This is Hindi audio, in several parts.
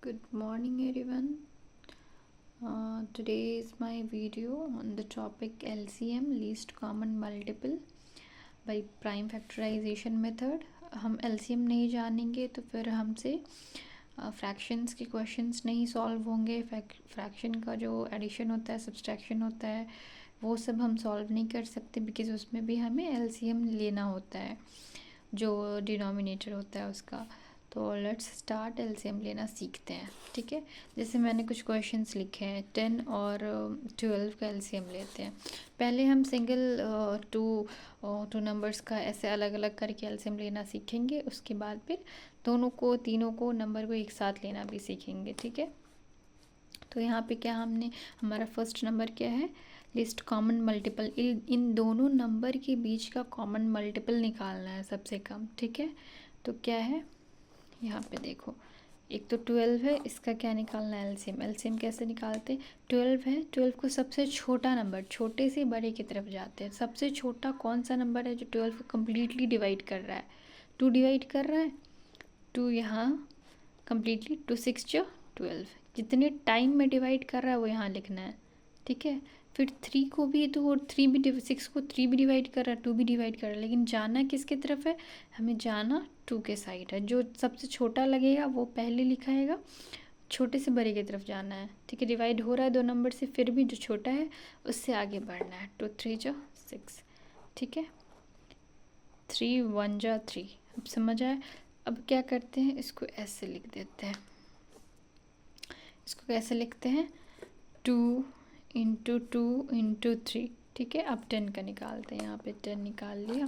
Good morning, everyone. Today is my video on the topic LCM, least common multiple by prime factorization method. हम LCM नहीं जानेंगे तो फिर हमसे फ्रैक्शंस के क्वेश्चंस नहीं सॉल्व होंगे. फ्रैक्शन का जो एडिशन होता है, सब्सट्रैक्शन होता है, वो सब हम सॉल्व नहीं कर सकते बिकॉज उसमें भी हमें LCM लेना होता है, जो डिनोमिनेटर होता है उसका. तो लेट्स स्टार्ट. LCM लेना सीखते हैं. ठीक है, जैसे मैंने कुछ क्वेश्चंस लिखे हैं. 10 और 12 का LCM लेते हैं. पहले हम सिंगल टू नंबर्स का ऐसे अलग अलग करके LCM लेना सीखेंगे. उसके बाद फिर तीनों को नंबर को एक साथ लेना भी सीखेंगे. ठीक है, तो यहाँ पे क्या हमारा फर्स्ट नंबर क्या है? List common multiple. इन दोनों नंबर के बीच का कॉमन मल्टीपल निकालना है, सबसे कम. ठीक है, तो क्या है यहाँ पे देखो, एक तो 12 है, इसका क्या निकालना है? LCM. LCM कैसे निकालते हैं? 12 है, 12 को सबसे छोटा नंबर, छोटे से बड़े की तरफ जाते हैं. सबसे छोटा कौन सा नंबर है जो 12 को कम्प्लीटली डिवाइड कर रहा है? 2 डिवाइड कर रहा है. 2 यहाँ कम्प्लीटली 2 6 जो 12, जितने टाइम में डिवाइड कर रहा है वो यहाँ लिखना है. ठीक है, फिर 3 को भी, तो वो 6 को 3 भी डिवाइड कर रहा है, 2 भी डिवाइड कर रहा है, लेकिन जाना किसकी तरफ है? हमें जाना 2 के साइड है. जो सबसे छोटा लगेगा वो पहले लिखाएगा, छोटे से बड़े की तरफ जाना है. ठीक है, डिवाइड हो रहा है 2 नंबर से, फिर भी जो छोटा है उससे आगे बढ़ना है. 2 3 जो 6. ठीक है, 3 1 जा 3. अब समझ आया? अब क्या करते हैं, इसको ऐसे लिख देते हैं. इसको कैसे लिखते हैं? 2 इंटू 2 इंटू 3. ठीक है, अब 10 का निकालते हैं. यहाँ पे 10 निकाल लिया.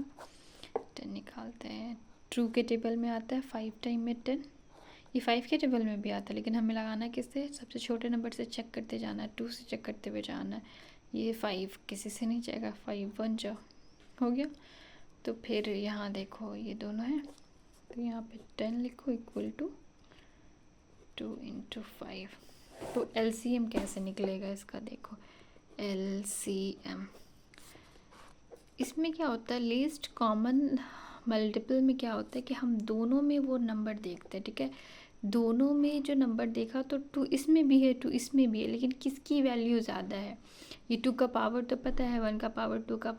10 निकालते हैं. 2 के टेबल में आता है 5 टाइम में 10. ये 5 के टेबल में भी आता है, लेकिन हमें लगाना है किससे? सबसे छोटे नंबर से चेक करते जाना है, 2 से चेक करते हुए जाना है. ये 5 किसी से नहीं जाएगा. 5 1 जा हो गया. तो फिर यहाँ देखो ये दोनों हैं, तो यहाँ पे 10 लिखो इक्वल टू 2 इंटू 5. तो LCM कैसे निकलेगा इसका? देखो LCM, इसमें क्या होता है, लीस्ट कॉमन मल्टीपल में क्या होता है कि हम दोनों में वो नंबर देखते हैं. ठीक है, दोनों में जो नंबर देखा तो 2 इसमें भी है, 2 इसमें भी है, लेकिन किसकी वैल्यू ज़्यादा है? ये 2 का पावर तो पता है, 1 का पावर, 2 का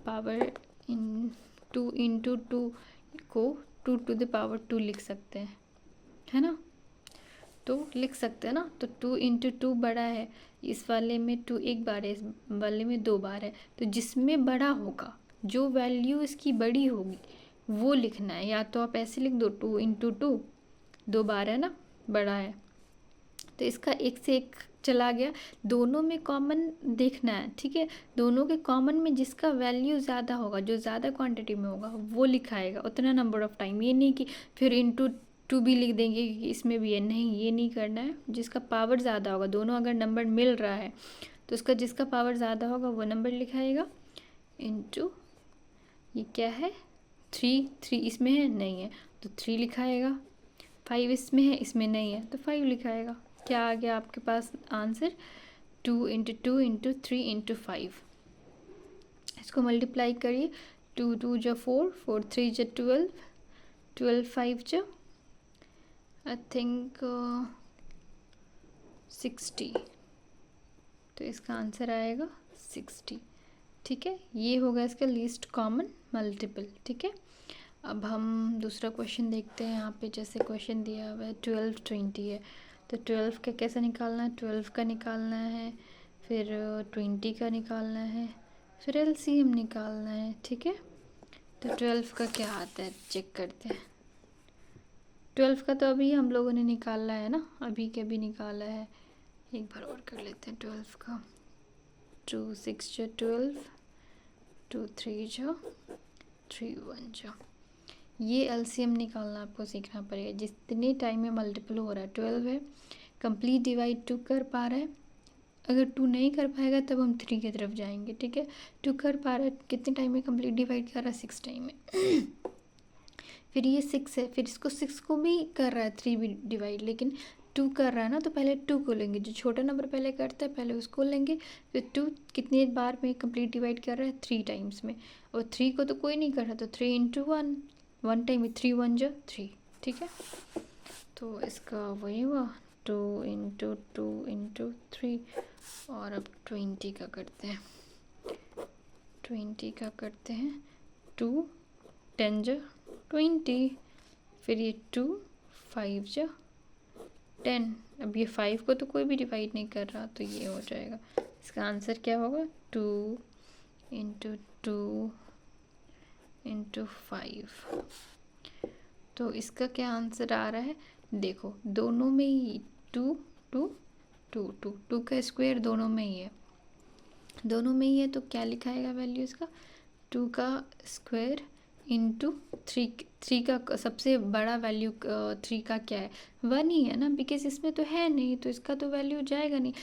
पावर इन 2 इंटू 2 को 2 टू द पावर 2 लिख सकते हैं, है ना? तो लिख सकते हैं ना. तो 2 इंटू 2 बड़ा है, इस वाले में 2 एक बार है, इस वाले में 2 बार है. तो जिसमें बड़ा होगा, जो वैल्यू इसकी बड़ी होगी वो लिखना है. या तो आप ऐसे लिख दो 2 इंटू 2, 2 बार है ना, बड़ा है, तो इसका एक से एक चला गया. दोनों में कॉमन देखना है. ठीक है, दोनों के कॉमन में जिसका वैल्यू ज़्यादा होगा, जो ज़्यादा क्वांटिटी में होगा, वो लिखाएगा उतना नंबर ऑफ टाइम. ये नहीं कि फिर इंटू 2 भी लिख देंगे कि इसमें भी है, नहीं, ये नहीं करना है. जिसका पावर ज़्यादा होगा, दोनों अगर नंबर मिल रहा है तो उसका जिसका पावर ज़्यादा होगा वो नंबर लिखाएगा. इंटू ये क्या है? 3 इसमें है, नहीं है, तो 3 लिखाएगा. 5 इसमें है, इसमें नहीं है, तो 5 लिखाएगा. क्या आ गया आपके पास आंसर? 2 into 2 into 3 into 5. इसको मल्टीप्लाई करिए. 2 2 जो 4, 4 3 जो 12, 12 5 जो आई थिंक 60. तो इसका आंसर आएगा 60. ठीक है, ये होगा इसका लीस्ट कॉमन मल्टीपल. ठीक है, अब हम दूसरा क्वेश्चन देखते हैं. यहाँ पे जैसे क्वेश्चन दिया हुआ है 12 20 है, तो 12 का कैसे निकालना है? 12 का निकालना है, फिर 20 का निकालना है, फिर LCM निकालना है. ठीक है, तो 12 का क्या आता है चेक करते हैं. 12 का तो अभी हम लोगों ने निकाला है ना, अभी के भी निकाला है. एक बार और कर लेते हैं 12 का. 2 6 जो 12, 2 3 जो 3 1 जो. ये LCM निकालना आपको सीखना पड़ेगा. जितने टाइम में मल्टीपल हो रहा है, 12 है, कंप्लीट डिवाइड 2 कर पा रहा है. अगर 2 नहीं कर पाएगा तब हम 3 की तरफ जाएंगे. ठीक है, 2 कर पा रहा है, कितने टाइम में कंप्लीट डिवाइड कर रहा है? 6 टाइम में. फिर ये 6 है, फिर इसको 6 को भी कर रहा है 3 भी डिवाइड, लेकिन 2 कर रहा है ना, तो पहले 2 को लेंगे. जो छोटा नंबर पहले करता है पहले उसको लेंगे. फिर 2 कितने बार में कंप्लीट डिवाइड कर रहा है? 3 टाइम्स में. और 3 को तो कोई नहीं कर रहा, तो 3 इंटू 1, 1 टाइम में 3 1 जो 3. ठीक है, तो इसका वही हुआ 2 इंटू 3 और अब 20 का करते हैं। 20 का करते हैं 2 10 जा 20, फिर ये 2 5 जा 10। अब ये 5 को तो कोई भी डिवाइड नहीं कर रहा, तो ये हो जाएगा। इसका आंसर क्या होगा? 2 इंटू 2 इंटू 5। तो इसका क्या आंसर आ रहा है? देखो दोनों में ही 2 2 2 2 2 का स्क्वायर दोनों में ही है, दोनों में ही है, तो क्या लिखाएगा वैल्यू इसका? 2 का स्क्वायर इंटू 3 का सबसे बड़ा वैल्यू 3 का क्या है? 1 ही है ना, बिकॉज इसमें तो है नहीं, तो इसका तो वैल्यू जाएगा नहीं।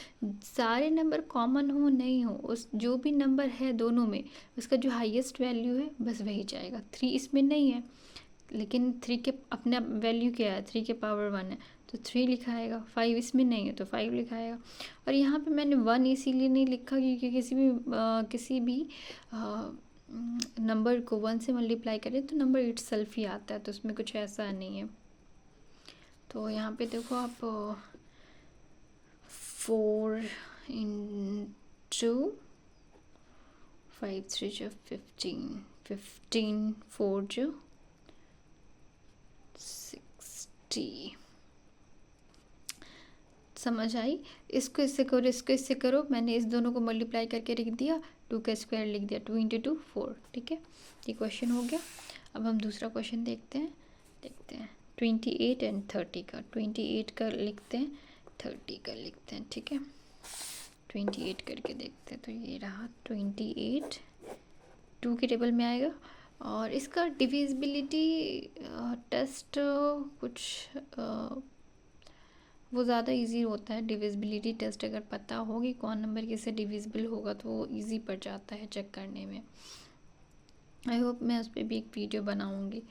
सारे नंबर कॉमन हो नहीं हो, उस जो भी नंबर है दोनों में उसका जो हाईएस्ट वैल्यू है बस वही जाएगा। 3 इसमें नहीं है, लेकिन 3 के अपना वैल्यू क्या है? 3 के पावर 1 है, तो 3 लिखाएगा। 5 इसमें नहीं है तो 5 लिखाएगा। और यहाँ पे मैंने 1 इसीलिए नहीं लिखा क्योंकि किसी भी नंबर को 1 से मल्टीप्लाई करें तो नंबर इटसेल्फ ही आता है, तो उसमें कुछ ऐसा नहीं है। तो यहाँ पे देखो आप 4 इंटू 5 3 जो 15 15 4 जो 60। समझ आई? इसको इससे करो, इसको इससे करो। मैंने इस दोनों को मल्टीप्लाई करके लिख दिया, 2 का स्क्वायर लिख दिया, 2 इंटू 2 4। ठीक है, ये क्वेश्चन हो गया। अब हम दूसरा क्वेश्चन देखते हैं 28 एंड 30 का। 28 का लिखते हैं, 30 का लिखते हैं। ठीक है, 28 करके देखते हैं। तो ये रहा 28, 2 के टेबल में आएगा। और इसका डिविजिबिलिटी टेस्ट कुछ वो ज़्यादा इजी होता है। डिविजिबिलिटी टेस्ट अगर पता हो कि कौन नंबर किससे डिविजिबल होगा तो वो इजी पड़ जाता है चेक करने में। आई होप मैं उस पर भी एक वीडियो बनाऊँगी।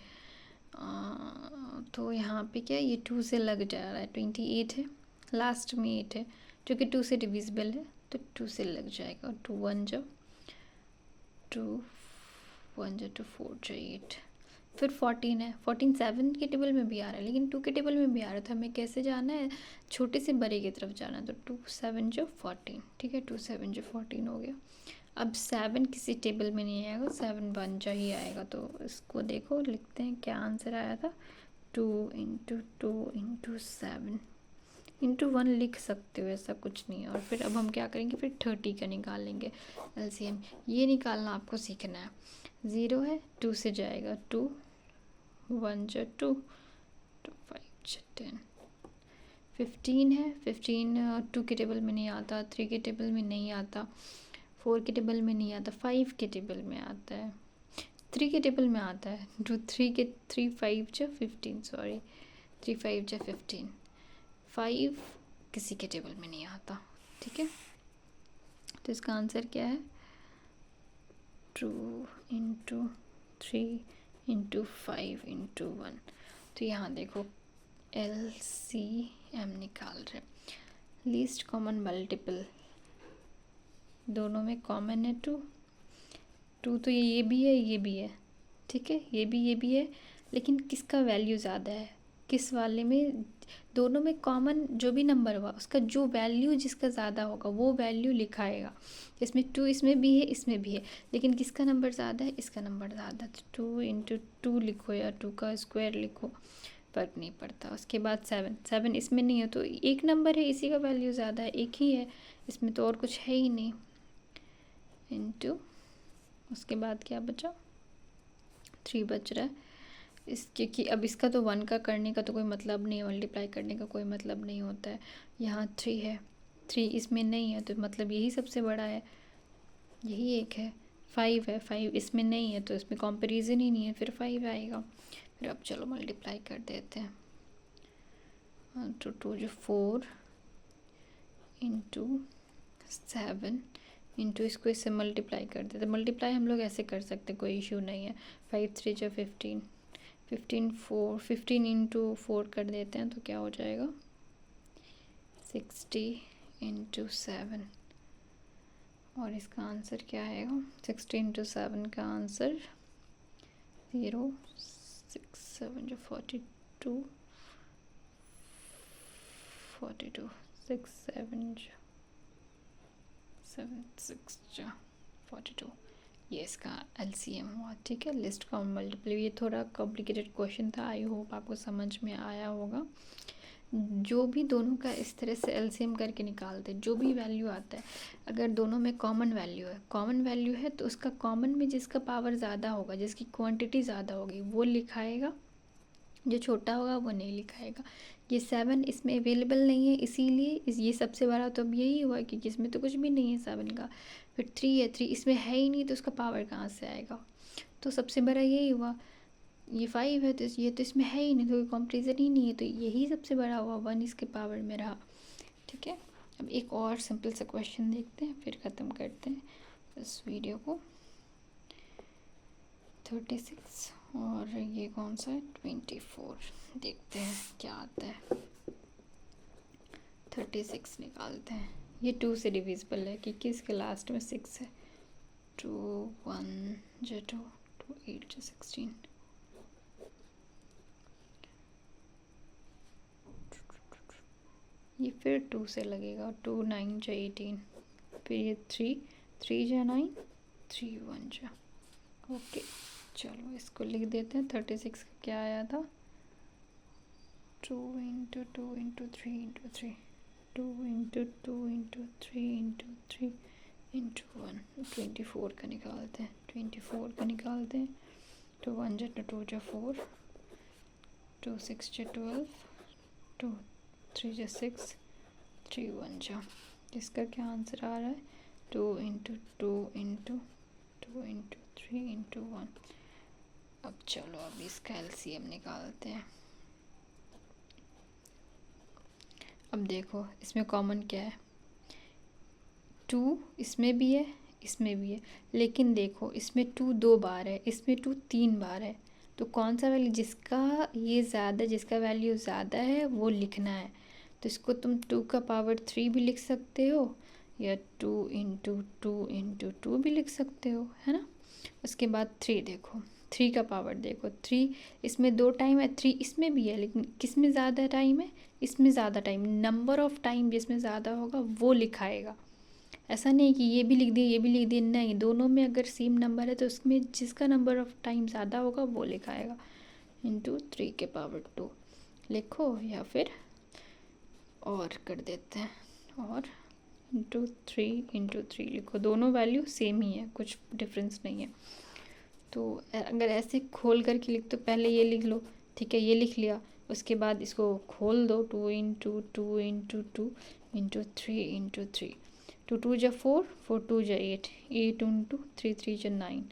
तो यहाँ पे क्या ये 2 से लग जा रहा है, 28 है, लास्ट में 8 है जो कि 2 से डिविजिबल है, तो 2 से लग जाएगा। 2 1 जो 2 1 जो 2 4 जो 8, फिर 14 है। 14 7 के टेबल में भी आ रहा है, लेकिन 2 के टेबल में भी आ रहा था। हमें कैसे जाना है? छोटे से बड़े की तरफ जाना है, तो 2 7 जो 14। ठीक है, 2 7 जो 14 हो गया। अब 7 किसी टेबल में नहीं आएगा, 7 1 जा ही आएगा। तो इसको देखो, लिखते हैं क्या आंसर आया था। 2 इंटू 2 इंटू 7 इंटू 1 लिख सकते हो, ऐसा कुछ नहीं है। और फिर अब हम क्या करेंगे? फिर 30 का निकालेंगे एलसीएम। ये निकालना आपको सीखना है। 0 है, 2 से जाएगा, 2 1 जो 2 5 जो 10। 15 है, 15 2 के टेबल में नहीं आता, 3 के टेबल में नहीं आता, 4 के टेबल में नहीं आता, 5 के टेबल में आता है, 3 के टेबल में आता है। 3 5 जो 15, सॉरी 3 5 जो 15। 5 किसी के टेबल में नहीं आता। ठीक है, तो इसका आंसर क्या है? 2 इंटू 3 इंटू 5 इंटू 1। तो यहाँ देखो LCM निकाल रहे, लीस्ट कॉमन मल्टीपल, दोनों में कॉमन है 2 2, तो ये भी है, ये भी है। ठीक है, ये भी है, लेकिन किसका वैल्यू ज़्यादा है? किस वाले में? दोनों में कॉमन जो भी नंबर हुआ उसका जो वैल्यू जिसका ज़्यादा होगा वो वैल्यू लिखाएगा। इसमें 2 इसमें भी है, इसमें भी है, लेकिन किसका नंबर ज़्यादा है? इसका नंबर ज़्यादा। तो 2 इंटू 2 लिखो या 2 का स्क्वायर लिखो, फ़र्क नहीं पड़ता। उसके बाद 7 इसमें नहीं है, तो एक नंबर है, इसी का वैल्यू ज़्यादा है, एक ही है, इसमें तो और कुछ है ही नहीं। इंटू उसके बाद क्या बचा? 3 बच रहा है। क्योंकि अब इसका तो 1 का करने का तो कोई मतलब नहीं है, मल्टीप्लाई करने का कोई मतलब नहीं होता है। यहाँ 3 है, 3 इसमें नहीं है, तो मतलब यही सबसे बड़ा है, यही एक है। 5 है, 5 इसमें नहीं है, तो इसमें कंपैरिजन ही नहीं है, फिर 5 आएगा। फिर अब चलो मल्टीप्लाई कर देते हैं। तो 2 जो 4 इंटू 7 इंटू इसको इससे मल्टीप्लाई कर देते। मल्टीप्लाई हम लोग ऐसे कर सकते, कोई इशू नहीं है। 5 3 जो 15 15 इंटू 4 कर देते हैं, तो क्या हो जाएगा? 60 इंटू 7। और इसका आंसर क्या आएगा? 60 इंटू 7 का आंसर 0 6 7 जो 42 42, 6 7 7 6 42, ये इसका LCM हुआ। ठीक है, लिस्ट कॉमन मल्टीपल। ये थोड़ा कॉम्प्लिकेटेड क्वेश्चन था, आई होप आपको समझ में आया होगा। जो भी दोनों का इस तरह से LCM करके निकालते, जो भी वैल्यू आता है, अगर दोनों में कॉमन वैल्यू है तो उसका कॉमन में जिसका पावर ज़्यादा होगा, जिसकी क्वांटिटी ज़्यादा होगी वो लिखाएगा, जो छोटा होगा वो नहीं लिखाएगा। ये 7 इसमें अवेलेबल नहीं है, इसीलिए ये सबसे बड़ा तो अब यही हुआ क्योंकि इसमें तो कुछ भी नहीं है 7 का। फिर 3 है, 3 इसमें है ही नहीं तो उसका पावर कहाँ से आएगा, तो सबसे बड़ा यही हुआ। ये 5 है तो ये तो इसमें है ही नहीं, तो कोई कंपेरिजन ही नहीं है, तो यही सबसे बड़ा हुआ, 1 इसके पावर में रहा। ठीक है, अब एक और सिंपल सा क्वेश्चन देखते हैं फिर ख़त्म करते हैं इस वीडियो को। 36 और ये कौन सा है 24, देखते हैं क्या आता है। 36 निकालते हैं, ये 2 से डिविजिबल है क्योंकि इसके लास्ट में 6 है। 2 1 जो 2 2 8 जो 16, ये फिर 2 से लगेगा। 2 9 जो 18, फिर ये 3 3 जो 9, 3 1 जो। ओके, चलो इसको लिख देते हैं। 36 का क्या आया था, 2 × 2 × 3 × 3, 2 × 2 × 3 × 3 × 1, 24 का निकालते हैं। 24 का निकालते हैं। 2 1 जो 2 जो 4, 2 6 जो 12, 2 3 जो 6, 3 1 जो। इसका क्या आंसर आ रहा है, 2 × 2 × 2 × 3 × 1। अब चलो अब इसका LCM निकालते हैं। अब देखो इसमें कॉमन क्या है, 2 इसमें भी है इसमें भी है, लेकिन देखो इसमें 2 2 बार है, इसमें 2 3 बार है, तो कौन सा वैल्यू, जिसका ये ज़्यादा, जिसका वैल्यू ज़्यादा है वो लिखना है। तो इसको तुम 2 का पावर 3 भी लिख सकते हो, या 2 × 2 × 2 भी लिख सकते हो, है ना। उसके बाद 3 देखो, 3 का पावर देखो, 3 इसमें 2 टाइम है, 3 इसमें भी है, लेकिन किस में ज़्यादा टाइम है, इसमें ज़्यादा टाइम, नंबर ऑफ़ टाइम जिसमें ज़्यादा होगा वो लिखाएगा। ऐसा नहीं कि ये भी लिख दिए ये भी लिख दिए, नहीं, दोनों में अगर सेम नंबर है तो उसमें जिसका नंबर ऑफ़ टाइम ज़्यादा होगा वो लिखाएगा। × 3 के पावर 2 लिखो, या फिर और कर देते हैं, और × 3 × 3 लिखो। दोनों वैल्यू सेम ही है, कुछ डिफरेंस नहीं है। तो अगर ऐसे खोल करके लिख तो पहले ये लिख लो, ठीक है, ये लिख लिया, उसके बाद इसको खोल दो, 2 × 2 × 2 × 3 × 3, 2 2 जो 4, 4 2 जो 8, 8 × 3 3 जो 9।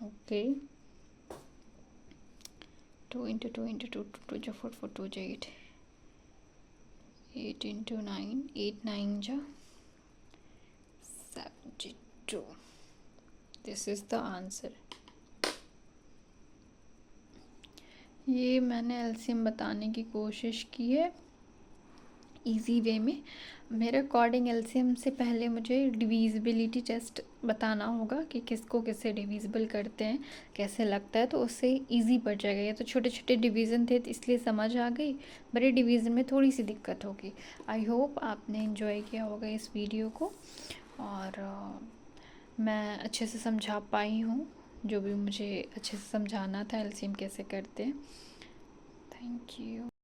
ओके, 2 × 2 × 2, 2 जो 4, 4 2 जो 8, 8 × 9, 8 9 जो 72। This is the answer. ये मैंने LCM बताने की कोशिश की है इजी वे में। मेरे अकॉर्डिंग LCM से पहले मुझे डिविजिबिलिटी टेस्ट बताना होगा कि किसको किससे डिविजिबल करते हैं, कैसे लगता है, तो उससे इजी पड़ जाएगा। ये तो छोटे छोटे डिवीज़न थे तो इसलिए समझ आ गई, बड़े डिवीज़न में थोड़ी सी दिक्कत होगी। आई होप आपने इन्जॉय किया होगा इस वीडियो को, और मैं अच्छे से समझा पाई हूँ जो भी मुझे अच्छे से समझाना था, LCM कैसे करते हैं। Thank you.